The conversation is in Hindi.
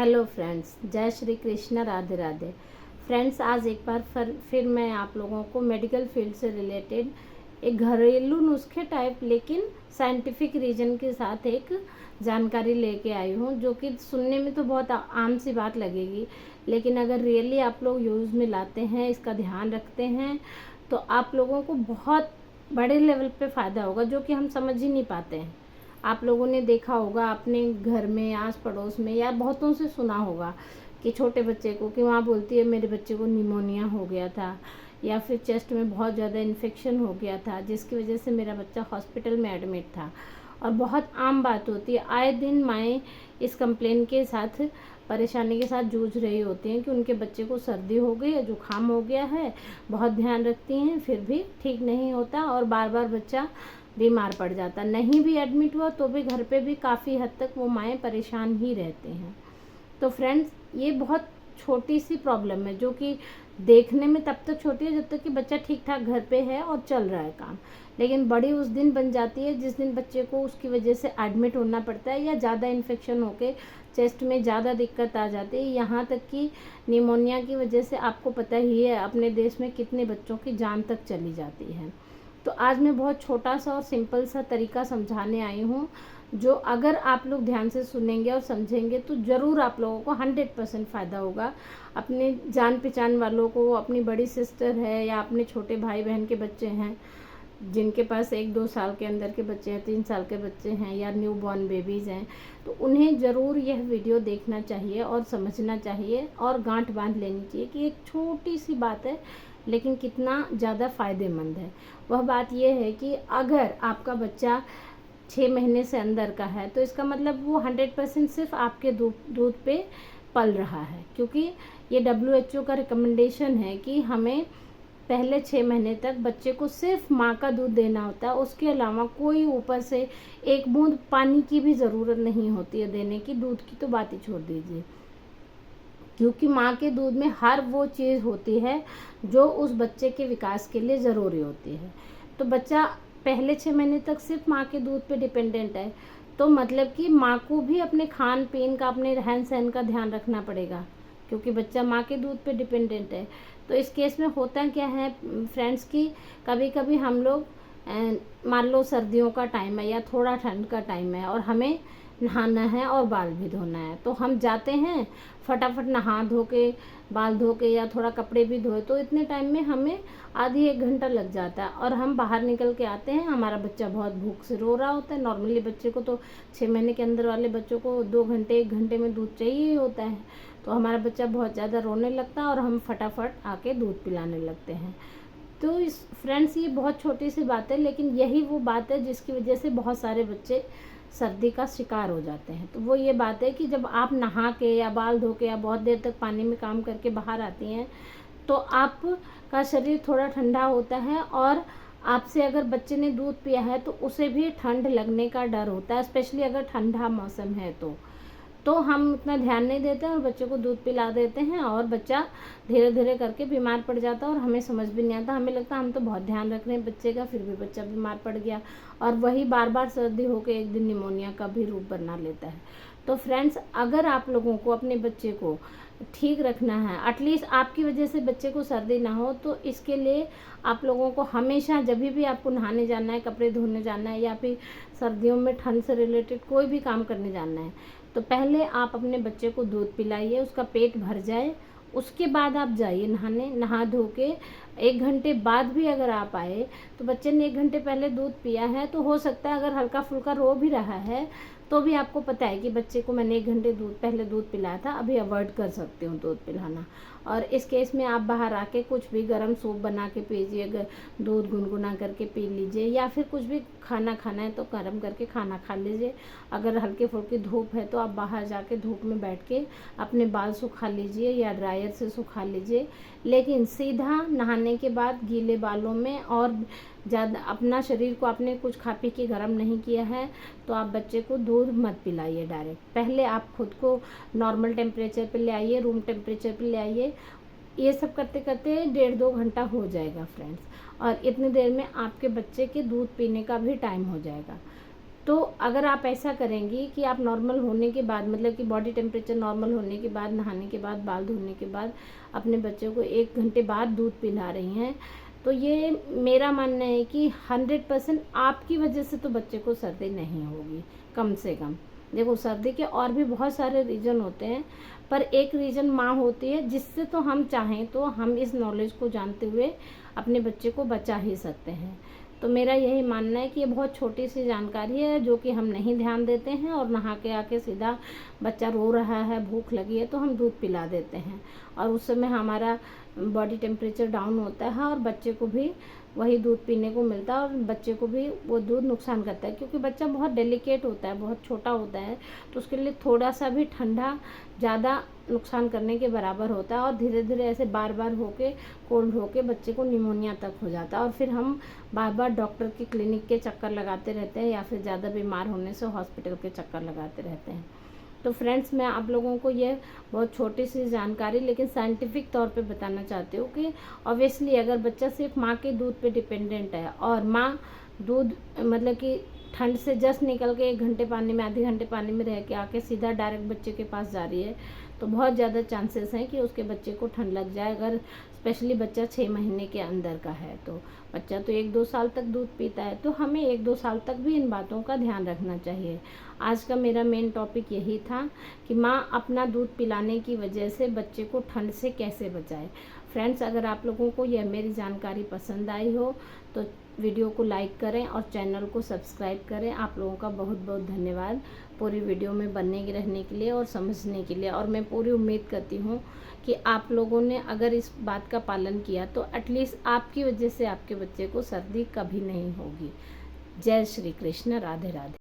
हेलो फ्रेंड्स, जय श्री कृष्ण, राधे राधे। फ्रेंड्स, आज एक बार फिर मैं आप लोगों को मेडिकल फील्ड से रिलेटेड एक घरेलू नुस्खे टाइप लेकिन साइंटिफिक रीजन के साथ एक जानकारी लेके आई हूँ, जो कि सुनने में तो बहुत आम सी बात लगेगी, लेकिन अगर रियली आप लोग यूज़ में लाते हैं, इसका ध्यान रखते हैं, तो आप लोगों को बहुत बड़े लेवल पे फ़ायदा होगा, जो कि हम समझ ही नहीं पाते हैं। आप लोगों ने देखा होगा अपने घर में, आस पड़ोस में, या बहुतों से सुना होगा कि छोटे बच्चे को, कि माँ बोलती है मेरे बच्चे को निमोनिया हो गया था, या फिर चेस्ट में बहुत ज़्यादा इन्फेक्शन हो गया था, जिसकी वजह से मेरा बच्चा हॉस्पिटल में एडमिट था। और बहुत आम बात होती है, आए दिन माएँ इस कंप्लेन के साथ, परेशानी के साथ जूझ रही होती हैं कि उनके बच्चे को सर्दी हो गई है, जुकाम हो गया है, बहुत ध्यान रखती हैं, फिर भी ठीक नहीं होता और बार बार बच्चा बीमार पड़ जाता। नहीं भी एडमिट हुआ तो भी घर पे भी काफ़ी हद तक वो माएँ परेशान ही रहती हैं। तो फ्रेंड्स, ये बहुत छोटी सी प्रॉब्लम है, जो कि देखने में तब तक छोटी है जब तक कि बच्चा ठीक ठाक घर पे है और चल रहा है काम, लेकिन बड़ी उस दिन बन जाती है जिस दिन बच्चे को उसकी वजह से एडमिट होना पड़ता है, या ज़्यादा इन्फेक्शन होके चेस्ट में ज़्यादा दिक्कत आ जाती है। यहाँ तक कि निमोनिया की वजह से आपको पता ही है अपने देश में कितने बच्चों की जान तक चली जाती है। तो आज मैं बहुत छोटा सा और सिंपल सा तरीका समझाने आई हूँ, जो अगर आप लोग ध्यान से सुनेंगे और समझेंगे तो ज़रूर आप लोगों को 100% फ़ायदा होगा। अपने जान पहचान वालों को, अपनी बड़ी सिस्टर है या अपने छोटे भाई बहन के बच्चे हैं, जिनके पास 1-2 साल के अंदर के बच्चे हैं, 3 साल के बच्चे हैं, या न्यू बॉर्न बेबीज़ हैं, तो उन्हें ज़रूर यह वीडियो देखना चाहिए और समझना चाहिए और गांठ बांध लेनी चाहिए कि एक छोटी सी बात है लेकिन कितना ज़्यादा फ़ायदेमंद है। वह बात यह है कि अगर आपका बच्चा 6 महीने से अंदर का है तो इसका मतलब वो 100% सिर्फ आपके दूध पे पल रहा है, क्योंकि ये WHO का रिकमेंडेशन है कि हमें पहले 6 महीने तक बच्चे को सिर्फ माँ का दूध देना होता है। उसके अलावा कोई ऊपर से एक बूंद पानी की भी ज़रूरत नहीं होती है देने की। दूध की तो बात ही छोड़ दीजिए, क्योंकि माँ के दूध में हर वो चीज़ होती है जो उस बच्चे के विकास के लिए ज़रूरी होती है। तो बच्चा पहले 6 महीने तक सिर्फ माँ के दूध पे डिपेंडेंट है, तो मतलब कि माँ को भी अपने खान पीन का, अपने रहन सहन का ध्यान रखना पड़ेगा, क्योंकि बच्चा माँ के दूध पे डिपेंडेंट है। तो इस केस में होता क्या है फ्रेंड्स, की कभी कभी हम लोग, मान लो सर्दियों का टाइम है या थोड़ा ठंड का टाइम है और हमें नहाना है और बाल भी धोना है, तो हम जाते हैं फटाफट नहा धो के, बाल धो के, या थोड़ा कपड़े भी धोए, तो इतने टाइम में हमें आधी 1 घंटा लग जाता है और हम बाहर निकल के आते हैं। हमारा बच्चा बहुत भूख से रो रहा होता है। नॉर्मली बच्चे को तो 6 महीने के अंदर वाले बच्चों को 2 घंटे 1 घंटे में दूध चाहिए ही होता है। तो हमारा बच्चा बहुत ज़्यादा रोने लगता है और हम फटाफट आके दूध पिलाने लगते हैं। तो इस फ्रेंड्स, ये बहुत छोटी सी बात है, लेकिन यही वो बात है जिसकी वजह से बहुत सारे बच्चे सर्दी का शिकार हो जाते हैं। तो वो ये बात है कि जब आप नहा के या बाल धो के या बहुत देर तक पानी में काम करके बाहर आती हैं, तो आपका शरीर थोड़ा ठंडा होता है, और आपसे अगर बच्चे ने दूध पिया है तो उसे भी ठंड लगने का डर होता है, स्पेशली अगर ठंडा मौसम है तो हम उतना ध्यान नहीं देते हैं और बच्चे को दूध पिला देते हैं, और बच्चा धीरे धीरे करके बीमार पड़ जाता है और हमें समझ भी नहीं आता। हमें लगता है हम तो बहुत ध्यान रख रहे हैं बच्चे का, फिर भी बच्चा बीमार पड़ गया, और वही बार बार सर्दी होकर एक दिन निमोनिया का भी रूप बना लेता है। तो फ्रेंड्स, अगर आप लोगों को अपने बच्चे को ठीक रखना है, एटलीस्ट आपकी वजह से बच्चे को सर्दी ना हो, तो इसके लिए आप लोगों को हमेशा जब भी आपको नहाने जाना है, कपड़े धोने जाना है, या फिर सर्दियों में ठंड से रिलेटेड कोई भी काम करने जाना है, तो पहले आप अपने बच्चे को दूध पिलाइए, उसका पेट भर जाए, उसके बाद आप जाइए नहाने। नहा धो के 1 घंटे बाद भी अगर आप आए तो बच्चे ने 1 घंटे पहले दूध पिया है, तो हो सकता है अगर हल्का फुल्का रो भी रहा है तो भी आपको पता है कि बच्चे को मैंने 1 घंटे पहले दूध पिलाया था, अभी अवॉइड कर सकते हूँ दूध पिलाना। और इस केस में आप बाहर आके कुछ भी गर्म सूप बना के पीजिए, दूध गुनगुना करके पी लीजिए, या फिर कुछ भी खाना खाना है तो गर्म करके खाना खा लीजिए। अगर हल्की फुल्की धूप है तो आप बाहर जाके धूप में बैठ के अपने बाल सुखा लीजिए या ड्रायर से सुखा लीजिए, लेकिन सीधा नहाने के बाद गीले बालों में, और ज़्यादा अपना शरीर को आपने कुछ खा पी के गर्म नहीं किया है तो आप बच्चे को दूध मत पिलाइए डायरेक्ट। पहले आप खुद को नॉर्मल टेम्परेचर पे ले आइए, रूम टेम्परेचर पे ले आइए। ये सब करते करते 1.5-2 घंटा हो जाएगा फ्रेंड्स, और इतनी देर में आपके बच्चे के दूध पीने का भी टाइम हो जाएगा। तो अगर आप ऐसा करेंगी कि आप नॉर्मल होने के बाद, मतलब कि बॉडी टेम्परेचर नॉर्मल होने के बाद, नहाने के बाद, बाल धोने के बाद अपने बच्चों को 1 घंटे बाद दूध पिला रही हैं, तो ये मेरा मानना है कि 100% आपकी वजह से तो बच्चे को सर्दी नहीं होगी, कम से कम। देखो, सर्दी के और भी बहुत सारे रीज़न होते हैं, पर एक रीज़न माँ होती है, जिससे तो हम चाहें तो हम इस नॉलेज को जानते हुए अपने बच्चे को बचा ही सकते हैं। तो मेरा यही मानना है कि ये बहुत छोटी सी जानकारी है जो कि हम नहीं ध्यान देते हैं, और नहा के आके सीधा बच्चा रो रहा है, भूख लगी है, तो हम दूध पिला देते हैं, और उस समय हमारा बॉडी टेम्परेचर डाउन होता है और बच्चे को भी वही दूध पीने को मिलता है, और बच्चे को भी वो दूध नुकसान करता है, क्योंकि बच्चा बहुत डेलिकेट होता है, बहुत छोटा होता है, तो उसके लिए थोड़ा सा भी ठंडा ज़्यादा नुकसान करने के बराबर होता है, और धीरे धीरे ऐसे बार बार होके कोल्ड होके बच्चे को निमोनिया तक हो जाता है, और फिर हम बार बार डॉक्टर के क्लिनिक के चक्कर लगाते रहते हैं, या फिर ज़्यादा बीमार होने से हॉस्पिटल के चक्कर लगाते रहते हैं। तो फ्रेंड्स, मैं आप लोगों को ये बहुत छोटी सी जानकारी लेकिन साइंटिफिक तौर पे बताना चाहती हूँ कि ऑब्वियसली अगर बच्चा सिर्फ माँ के दूध पे डिपेंडेंट है, और माँ दूध मतलब कि ठंड से जस्ट निकल के 1 घंटे पानी में, आधे घंटे पानी में रह के आके सीधा डायरेक्ट बच्चे के पास जा रही है, तो बहुत ज़्यादा चांसेस हैं कि उसके बच्चे को ठंड लग जाए। अगर स्पेशली बच्चा 6 महीने के अंदर का है, तो बच्चा तो 1-2 साल तक दूध पीता है, तो हमें 1-2 साल तक भी इन बातों का ध्यान रखना चाहिए। आज का मेरा मेन टॉपिक यही था कि माँ अपना दूध पिलाने की वजह से बच्चे को ठंड से कैसे बचाए। फ्रेंड्स, अगर आप लोगों को यह मेरी जानकारी पसंद आई हो तो वीडियो को लाइक करें और चैनल को सब्सक्राइब करें। आप लोगों का बहुत बहुत धन्यवाद पूरी वीडियो में बनने के रहने के लिए और समझने के लिए, और मैं पूरी उम्मीद करती हूँ कि आप लोगों ने अगर इस बात का पालन किया तो एटलीस्ट आपकी वजह से आपके बच्चे को सर्दी कभी नहीं होगी। जय श्री कृष्ण, राधे राधे।